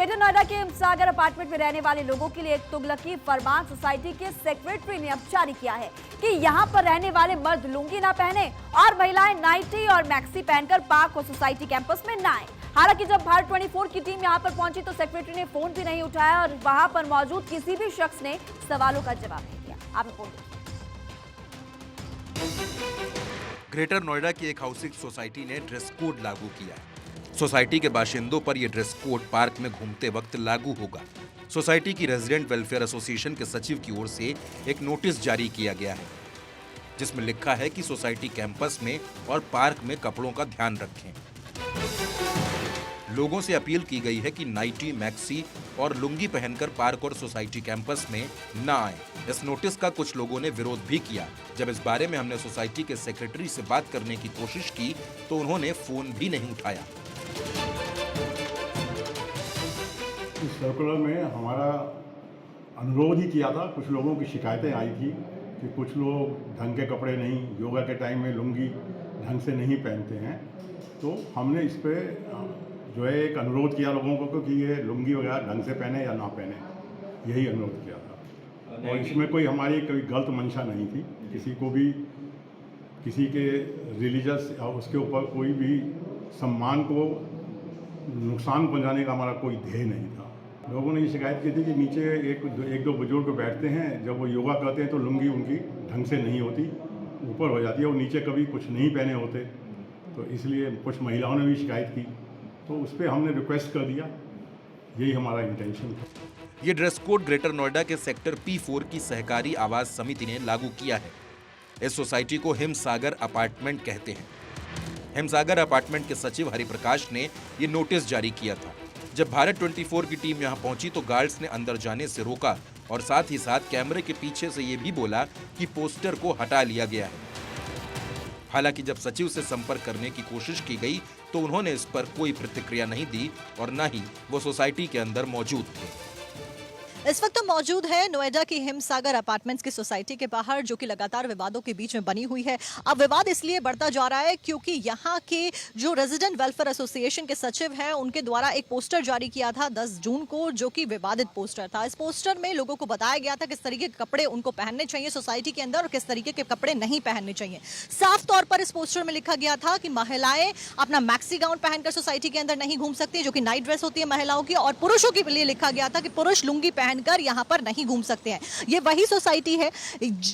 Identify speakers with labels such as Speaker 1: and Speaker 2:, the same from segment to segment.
Speaker 1: Greater Noida के Himsagar apartment में रहने वाले लोगों के लिए एक तुगलकी फरमान सोसाइटी के सेक्रेटरी ने अब जारी किया है कि यहां पर रहने वाले मर्द लुंगी ना पहने और महिलाएं नाइटी और मैक्सी पहनकर पार्क और सोसाइटी कैंपस में न आए। हालांकि जब भारत 24 की टीम यहां पर पहुंची तो सेक्रेटरी ने फोन भी नहीं उठाया और वहां पर मौजूद किसी भी शख्स ने सवालों का जवाब नहीं दिया। आप रिपोर्ट।
Speaker 2: ग्रेटर नोएडा की एक हाउसिंग सोसाइटी ने ड्रेस कोड लागू किया है। सोसाइटी के बाशिंदों पर यह ड्रेस कोड पार्क में घूमते वक्त लागू होगा। सोसाइटी की रेजिडेंट वेलफेयर एसोसिएशन के सचिव की ओर से एक नोटिस जारी किया गया है, जिसमें लिखा है कि सोसाइटी कैंपस में और पार्क में कपड़ों का ध्यान रखें। लोगों से अपील की गई है कि नाइटी, मैक्सी और लुंगी पहनकर पार्क और सोसाइटी कैंपस में न आए। इस नोटिस का कुछ लोगों ने विरोध भी किया। जब इस बारे में हमने सोसाइटी के सेक्रेटरी से बात करने की कोशिश की तो उन्होंने फोन भी नहीं उठाया।
Speaker 3: इस सर्कुलर में हमारा अनुरोध ही किया था। कुछ लोगों की शिकायतें आई थी कि कुछ लोग ढंग के कपड़े नहीं, योगा के टाइम में लुंगी ढंग से नहीं पहनते हैं। तो हमने इस पे जो है एक अनुरोध किया लोगों को कि ये लुंगी वगैरह ढंग से पहने या ना पहने, यही अनुरोध किया था। और इसमें कोई हमारी कोई गलत मंशा नहीं थी। किसी को भी किसी के रिलीजियस या उसके ऊपर कोई भी सम्मान को नुकसान पहुंचाने का हमारा कोई ध्येय नहीं था। लोगों ने ये शिकायत की थी कि नीचे एक दो बुजुर्ग बैठते हैं, जब वो योगा करते हैं तो लुंगी उनकी ढंग से नहीं होती, ऊपर हो जाती है, और नीचे कभी कुछ नहीं पहने होते। तो इसलिए कुछ महिलाओं ने भी शिकायत की, तो उस पर हमने रिक्वेस्ट कर दिया। यही हमारा इंटेंशन था।
Speaker 2: ये ड्रेस कोड ग्रेटर नोएडा के सेक्टर P4 की सहकारी आवास समिति ने लागू किया है। इस सोसाइटी को हिमसागर अपार्टमेंट कहते हैं। हिमसागर अपार्टमेंट के सचिव हरिप्रकाश ने ये नोटिस जारी किया था। जब भारत 24 की टीम यहां पहुंची तो गार्ड्स ने अंदर जाने से रोका और साथ ही साथ कैमरे के पीछे से ये भी बोला कि पोस्टर को हटा लिया गया है। हालांकि जब सचिव से संपर्क करने की कोशिश की गई तो उन्होंने इस पर कोई प्रतिक्रिया नहीं दी और न ही वो सोसाइटी के अंदर मौजूद थे।
Speaker 4: इस वक्त तो मौजूद है नोएडा की हिमसागर अपार्टमेंट्स की सोसाइटी के बाहर, जो कि लगातार विवादों के बीच में बनी हुई है। अब विवाद इसलिए बढ़ता जा रहा है क्योंकि यहाँ के जो रेजिडेंट वेलफेयर एसोसिएशन के सचिव हैं, उनके द्वारा एक पोस्टर जारी किया था 10 जून को, जो कि विवादित पोस्टर था। इस पोस्टर में लोगों को बताया गया था किस तरीके के कपड़े उनको पहनने चाहिए सोसाइटी के अंदर और किस तरीके के कपड़े नहीं पहनने चाहिए। साफ तौर पर इस पोस्टर में लिखा गया था कि महिलाएं अपना मैक्सी गाउन पहनकर सोसाइटी के अंदर नहीं घूम सकती, जो कि नाइट ड्रेस होती है महिलाओं की, और पुरुषों के लिए लिखा गया था कि पुरुष लुंगी कर यहां पर नहीं घूम सकते हैं। ये वही सोसाइटी है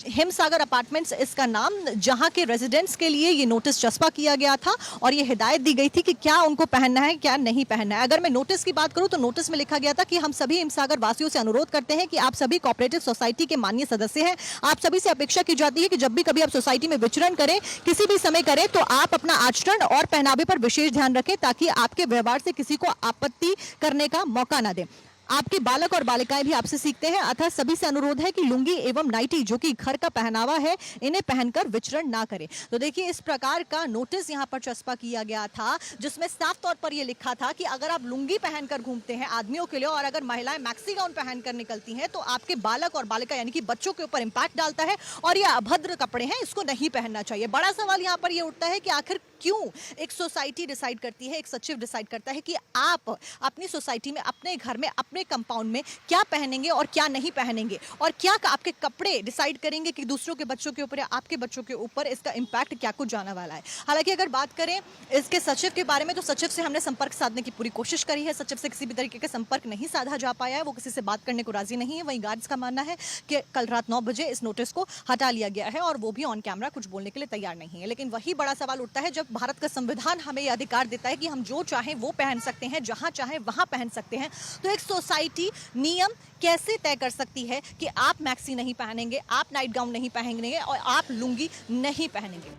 Speaker 4: हिमसागर अपार्टमेंट्स इसका नाम, जहां के रेजिडेंट्स के लिए ये नोटिस चस्पा किया गया था और ये हिदायत दी गई थी कि क्या उनको पहनना है क्या नहीं पहनना है। अगर मैं नोटिस की बात करूं तो नोटिस में लिखा गया था कि हम सभी हिमसागर वासियों से अनुरोध करते हैं कि आप सभी कोऑपरेटिव सोसाइटी के माननीय सदस्य हैं। आप सभी से अपेक्षा की जाती है कि जब भी कभी आप सोसाइटी में विचरण करें, किसी भी समय करें, तो आप अपना आचरण और पहनावे पर विशेष ध्यान रखें ताकि आपके व्यवहार से किसी को आपत्ति करने का मौका ना दें। आपके बालक और बालिकाएं भी आपसे सीखते हैं, अतः सभी से अनुरोध है कि लुंगी एवं नाइटी, जो कि घर का पहनावा है, इन्हें पहनकर विचरण ना करें। तो देखिए, इस प्रकार का नोटिस यहां पर चस्पा किया गया था, जिसमें साफ तौर पर यह लिखा था कि अगर आप लुंगी पहनकर घूमते हैं आदमियों के लिए और अगर महिलाएं मैक्सी गाउन पहनकर निकलती हैं तो आपके बालक और बालिका यानी कि बच्चों के ऊपर इंपैक्ट डालता है और ये अभद्र कपड़े हैं, इसको नहीं पहनना चाहिए। बड़ा सवाल यहां पर यह उठता है कि आखिर क्यों एक सोसाइटी डिसाइड करती है, एक सचिव डिसाइड करता है कि आप अपनी सोसाइटी में, अपने घर में, अपने कंपाउंड में क्या पहनेंगे और क्या नहीं पहनेंगे, और क्या आपके कपड़े डिसाइड करेंगे कि दूसरों के बच्चों के ऊपर या आपके बच्चों के ऊपर इसका इंपैक्ट क्या कुछ जाने वाला है। हालांकि अगर बात करें इसके सचिव के बारे में तो सचिव से हमने संपर्क साधने की पूरी कोशिश करी है। सचिव से किसी भी तरीके का संपर्क नहीं साधा जा पाया है, वो किसी से बात करने को राजी नहीं है। वहीं गार्ड्स का मानना है कि कल रात 9 बजे इस नोटिस को हटा लिया गया है और वो भी ऑन कैमरा कुछ बोलने के लिए तैयार नहीं है। लेकिन वही बड़ा सवाल उठता है, जब भारत का संविधान हमें यह अधिकार देता है कि हम जो चाहें वो पहन सकते हैं, जहां चाहें वहां पहन सकते हैं, तो एक सोसाइटी नियम कैसे तय कर सकती है कि आप मैक्सी नहीं पहनेंगे, आप नाइट गाउन नहीं पहनेंगे और आप लुंगी नहीं पहनेंगे।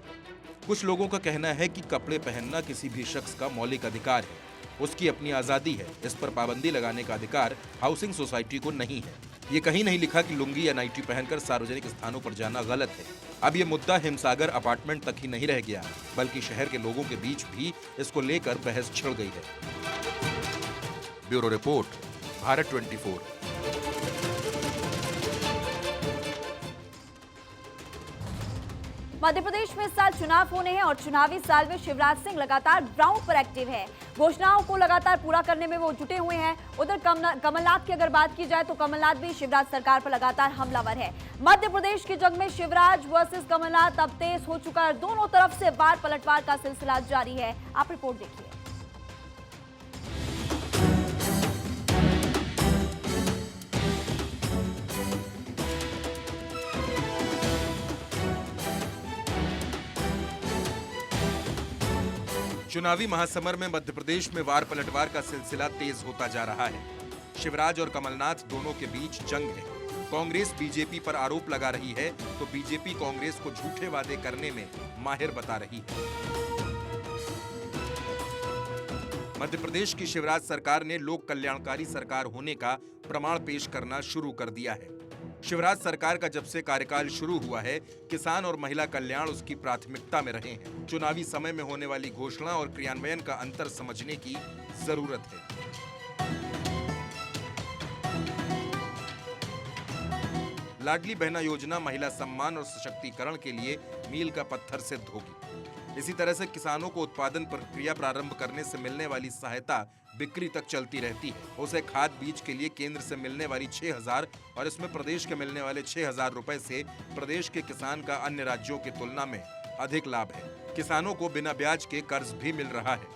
Speaker 2: कुछ लोगों का कहना है कि कपड़े पहनना किसी भी शख्स का मौलिक अधिकार है, उसकी अपनी आजादी है। इस पर पाबंदी लगाने का अधिकार हाउसिंग सोसाइटी को नहीं है। ये कहीं नहीं लिखा कि लुंगी या नाइटी पहनकर सार्वजनिक स्थानों पर जाना गलत है। अब ये मुद्दा हिमसागर अपार्टमेंट तक ही नहीं रह गया, बल्कि शहर के लोगों के बीच भी इसको लेकर बहस छिड़ गई है। Bureau report, Bharat 24।
Speaker 1: मध्य प्रदेश में इस साल चुनाव होने हैं और चुनावी साल में शिवराज सिंह लगातार ग्राउंड पर एक्टिव है। घोषणाओं को लगातार पूरा करने में वो जुटे हुए हैं। उधर कमलनाथ की अगर बात की जाए तो कमलनाथ भी शिवराज सरकार पर लगातार हमलावर है। मध्य प्रदेश की जंग में शिवराज वर्सेस कमलनाथ अब तेज हो चुका है। दोनों तरफ से वार पलटवार का सिलसिला जारी है। आप रिपोर्ट देखिए।
Speaker 2: चुनावी महासमर में मध्य प्रदेश में वार पलटवार का सिलसिला तेज होता जा रहा है। शिवराज और कमलनाथ दोनों के बीच जंग है। कांग्रेस बीजेपी पर आरोप लगा रही है तो बीजेपी कांग्रेस को झूठे वादे करने में माहिर बता रही है। मध्य प्रदेश की शिवराज सरकार ने लोक कल्याणकारी सरकार होने का प्रमाण पेश करना शुरू कर दिया है। शिवराज सरकार का जब से कार्यकाल शुरू हुआ है, किसान और महिला कल्याण उसकी प्राथमिकता में रहे हैं। चुनावी समय में होने वाली घोषणा और क्रियान्वयन का अंतर समझने की जरूरत है। लाडली बहना योजना महिला सम्मान और सशक्तिकरण के लिए मील का पत्थर सिद्ध होगी। इसी तरह से किसानों को उत्पादन प्रक्रिया प्रारंभ करने से मिलने वाली सहायता बिक्री तक चलती रहती है। उसे खाद बीज के लिए केंद्र से मिलने वाली 6,000 और इसमें प्रदेश के मिलने वाले 6,000 रुपए से प्रदेश के किसान का अन्य राज्यों की तुलना में अधिक लाभ है। किसानों को बिना ब्याज के कर्ज भी मिल रहा है।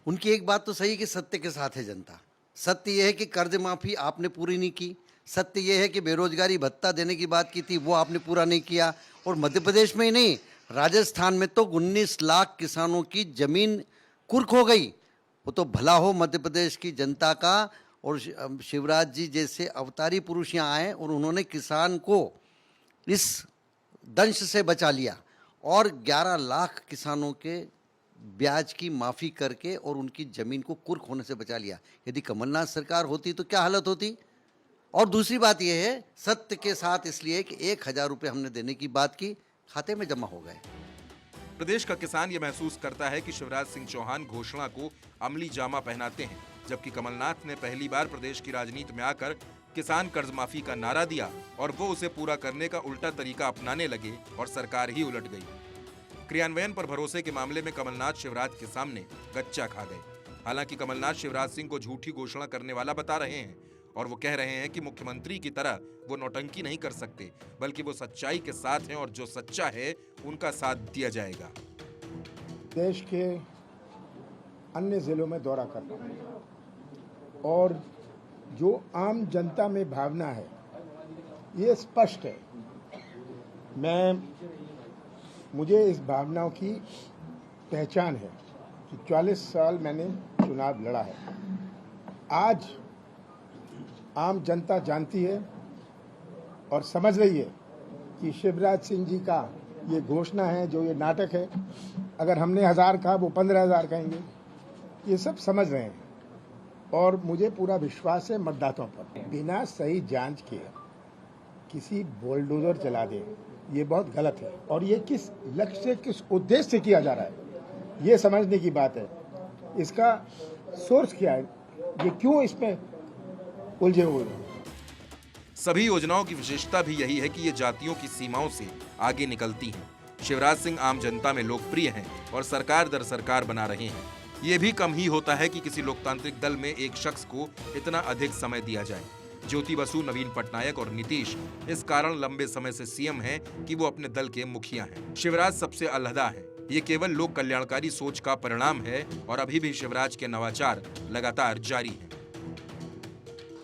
Speaker 5: उनकी एक बात तो सही कि सत्य के साथ है जनता। सत्य यह है कि कर्ज माफी आपने पूरी नहीं की। सत्य यह है कि बेरोजगारी भत्ता देने की बात की थी, वो आपने पूरा नहीं किया। और मध्य प्रदेश में ही नहीं, राजस्थान में तो 19 लाख किसानों की जमीन कुर्क हो गई। वो तो भला हो मध्य प्रदेश की जनता का। और शिवराज जी जैसे अवतारी पुरुष यहाँ आए और उन्होंने किसान को इस दंश से बचा लिया और 11 लाख किसानों के ब्याज की माफ़ी करके और उनकी ज़मीन को कुर्क होने से बचा लिया। यदि कमलनाथ सरकार होती तो क्या हालत होती। और दूसरी बात यह है, सत्य के साथ इसलिए कि 1,000 रुपये हमने देने की बात की, खाते में जमा हो गए।
Speaker 2: प्रदेश का किसान ये महसूस करता है कि शिवराज सिंह चौहान घोषणा को अमली जामा पहनाते हैं, जबकि कमलनाथ ने पहली बार प्रदेश की राजनीति में आकर किसान कर्ज माफी का नारा दिया और वो उसे पूरा करने का उल्टा तरीका अपनाने लगे और सरकार ही उलट गई। क्रियान्वयन पर भरोसे के मामले में कमलनाथ शिवराज के सामने गच्चा खा गए। हालांकि कमलनाथ शिवराज सिंह को झूठी घोषणा करने वाला बता रहे हैं और वो कह रहे हैं कि मुख्यमंत्री की तरह वो नौटंकी नहीं कर सकते, बल्कि वो सच्चाई के साथ हैं और जो सच्चा है उनका साथ दिया जाएगा।
Speaker 6: देश के अन्य जिलों में दौरा करना और जो आम जनता में भावना है ये स्पष्ट है। मुझे इस भावनाओं की पहचान है कि 44 साल मैंने चुनाव लड़ा है। आज आम जनता जानती है और समझ रही है कि शिवराज सिंह जी का ये घोषणा है, जो ये नाटक है, अगर हमने 1000 कहा वो 15,000 कहेंगे, ये सब समझ रहे हैं। और मुझे पूरा विश्वास है मतदाताओं पर। बिना सही जांच के किसी बुलडोजर चला दे, ये बहुत गलत है। और ये किस लक्ष्य से, किस उद्देश्य से किया जा रहा है, ये समझने की बात है। इसका सोर्स क्या है, ये क्यों इसमें उलझे हुए हैं।
Speaker 2: सभी योजनाओं की विशेषता भी यही है कि ये जातियों की सीमाओं से आगे निकलती हैं। शिवराज सिंह आम जनता में लोकप्रिय हैं और सरकार दर सरकार बना रहे हैं। ये भी कम ही होता है कि किसी लोकतांत्रिक दल में एक शख्स को इतना अधिक समय दिया जाए। ज्योति बसु, नवीन पटनायक और नीतीश इस कारण लंबे समय से सीएम हैं कि वो अपने दल के मुखिया हैं। शिवराज सबसे अलहदा है। ये केवल लोक कल्याणकारी सोच का परिणाम है और अभी भी शिवराज के नवाचार लगातार जारी हैं।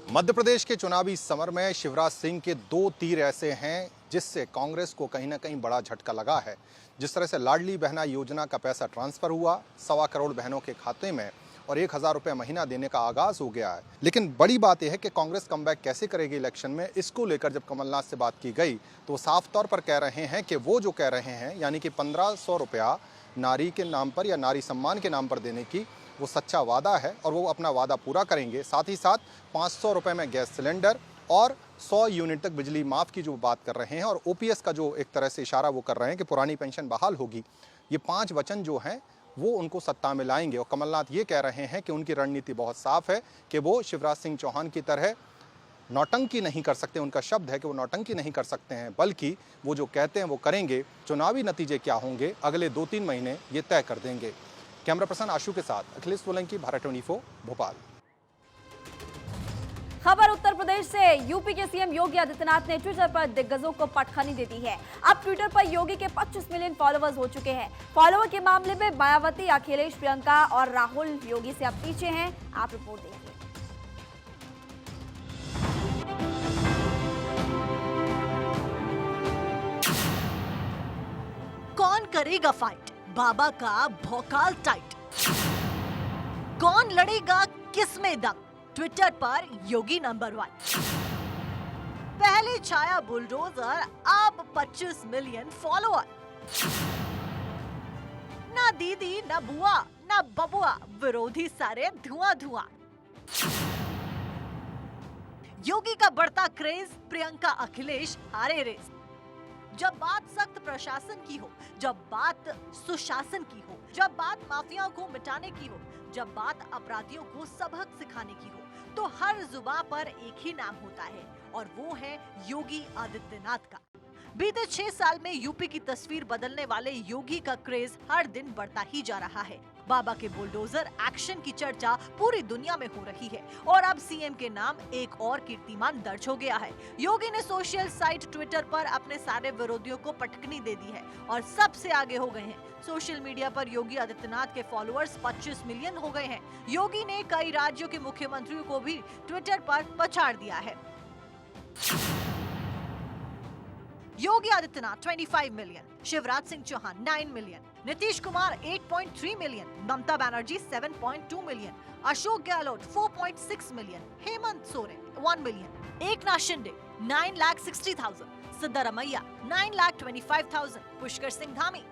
Speaker 7: मध्य प्रदेश के चुनावी समर में शिवराज सिंह के 2 तीर ऐसे हैं जिससे कांग्रेस को कहीं ना कहीं बड़ा झटका लगा है। जिस तरह से लाडली बहना योजना का पैसा ट्रांसफर हुआ 1.25 करोड़ बहनों के खाते में और 1,000 रुपये महीना देने का आगाज हो गया है। लेकिन बड़ी बात यह है कि कांग्रेस कमबैक कैसे करेगी इलेक्शन में, इसको लेकर जब कमलनाथ से बात की गई तो साफ तौर पर कह रहे हैं कि वो जो कह रहे हैं, यानी कि 1,500 रुपया नारी के नाम पर या नारी सम्मान के नाम पर देने की, वो सच्चा वादा है और वो अपना वादा पूरा करेंगे। साथ ही साथ 500 रुपये में गैस सिलेंडर और 100 यूनिट तक बिजली माफ़ की जो बात कर रहे हैं और ओपीएस का जो एक तरह से इशारा वो कर रहे हैं कि पुरानी पेंशन बहाल होगी। ये 5 वचन जो हैं वो उनको सत्ता में लाएंगे। और कमलनाथ ये कह रहे हैं कि उनकी रणनीति बहुत साफ है कि वो शिवराज सिंह चौहान की तरह नौटंकी नहीं कर सकते, उनका शब्द है कि वो नौटंकी नहीं कर सकते हैं, बल्कि वो जो कहते हैं वो करेंगे। चुनावी नतीजे क्या होंगे अगले 2-3 महीने ये तय कर देंगे। कैमरा पर्सन आशु के साथ अखिलेश सोलंकी, भारत 24, भोपाल।
Speaker 1: खबर उत्तर प्रदेश से। यूपी के सीएम योगी आदित्यनाथ ने ट्विटर पर दिग्गजों को पटखनी दे दी है। अब ट्विटर पर योगी के 25 मिलियन फॉलोअर्स हो चुके हैं। फॉलोअर के मामले में मायावती, अखिलेश, प्रियंका और राहुल योगी से अब पीछे हैं। आप रिपोर्ट देखिए।
Speaker 4: कौन करेगा फाइट? बाबा का भौकाल टाइट। कौन लड़ेगा किसमें दम? ट्विटर पर योगी नंबर 1। पहले छाया बुलडोजर, अब 25 मिलियन फॉलोअर। ना दीदी, ना बुआ, ना बबुआ, विरोधी सारे धुआं धुआं। योगी का बढ़ता क्रेज, प्रियंका अखिलेश हारे रेस। जब बात सख्त प्रशासन की हो, जब बात सुशासन की हो, जब बात माफियाओं को मिटाने की हो, जब बात अपराधियों को सबक सिखाने की हो, तो हर जुबान पर एक ही नाम होता है और वो है योगी आदित्यनाथ का। बीते 6 साल में यूपी की तस्वीर बदलने वाले योगी का क्रेज हर दिन बढ़ता ही जा रहा है। बाबा के बुलडोजर एक्शन की चर्चा पूरी दुनिया में हो रही है और अब सीएम के नाम एक और कीर्तिमान दर्ज हो गया है। योगी ने सोशल साइट ट्विटर पर अपने सारे विरोधियों को पटकनी दे दी है और सबसे आगे हो गए हैं। सोशल मीडिया पर योगी आदित्यनाथ के फॉलोअर्स 25 मिलियन हो गए हैं। योगी ने कई राज्यों के मुख्यमंत्रियों को भी ट्विटर पर पछाड़ दिया है। Yogi Adityanath 25 million, Shivraj Singh Chouhan 9 million, Nitish Kumar 8.3 million, Mamata Banerjee 7.2 million, Ashok Gehlot 4.6 million, Hemant Soren 1 million, Eknath Shinde 9,60,000, Siddaramaiah 9,25,000, Pushkar Singh Dhami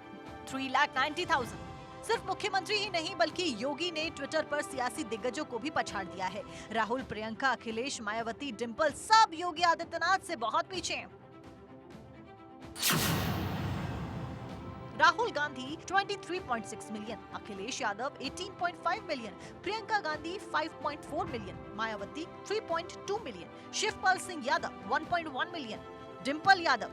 Speaker 4: 3,90,000। सिर्फ मुख्यमंत्री ही नहीं बल्कि योगी ने ट्विटर पर सियासी दिग्गजों को भी पछाड़ दिया है। राहुल, प्रियंका, अखिलेश, मायावती, डिंपल सब योगी आदित्यनाथ से बहुत पीछे हैं। Rahul Gandhi 23.6 million, Akhilesh Yadav 18.5 million, Priyanka Gandhi 5.4 million, Mayawati 3.2 million, Shivpal Singh Yadav 1.1 million, Dimple Yadav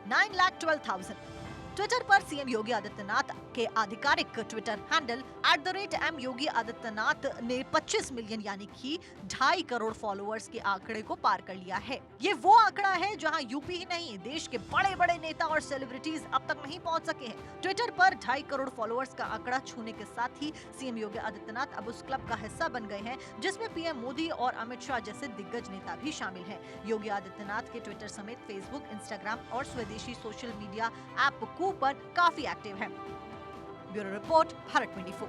Speaker 4: 9,12,000। Twitter पर सीएम योगी आदित्यनाथ के आधिकारिक Twitter handle @M Yogi Adityanath ने 25 मिलियन यानी कि 2.5 करोड़ फॉलोअर्स के आंकड़े को पार कर लिया है। ये वो आंकड़ा है जहां यूपी ही नहीं देश के बड़े बड़े नेता और सेलिब्रिटीज अब तक नहीं पहुंच सके हैं। ट्विटर पर 2.5 करोड़ फॉलोअर्स का आंकड़ा छूने के साथ ही सीएम योगी आदित्यनाथ अब उस क्लब का हिस्सा बन गए हैं जिसमें पीएम मोदी और अमित शाह जैसे दिग्गज नेता भी शामिल है। योगी आदित्यनाथ के ट्विटर समेत फेसबुक, इंस्टाग्राम और स्वदेशी सोशल मीडिया ऐप पर काफी एक्टिव है। Bureau report, Bharat 24।